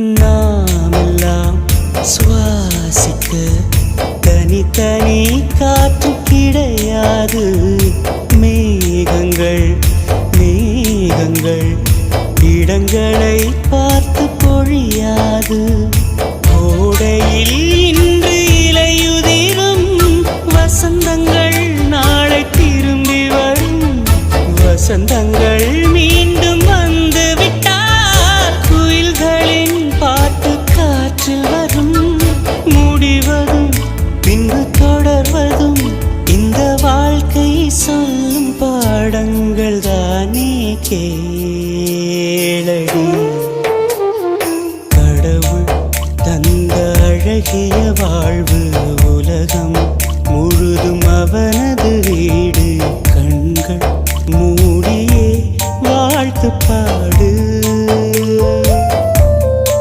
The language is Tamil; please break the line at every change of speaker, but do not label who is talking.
நாமெல்லாம் சுவாசிக்க தனித்தனி காற்று கிடையாது. மேகங்கள் மேகங்கள் இடங்களை பார்த்து பொழியாது. கோடையில் இன்று இலையுதிரும் வசந்தங்கள் நாளை திரும்பி வரும். வசந்தங்கள் மீண்டும் வந்து விட்டால் குயில்களின் பாட்டு காற்றில் வரும். முடிவதும் பின்பு தொடர்வதும் இந்த வாழ்க்கை சொல்லும் பாடங்கள் தானே கேளடி. கடவுள் தந்த அழகே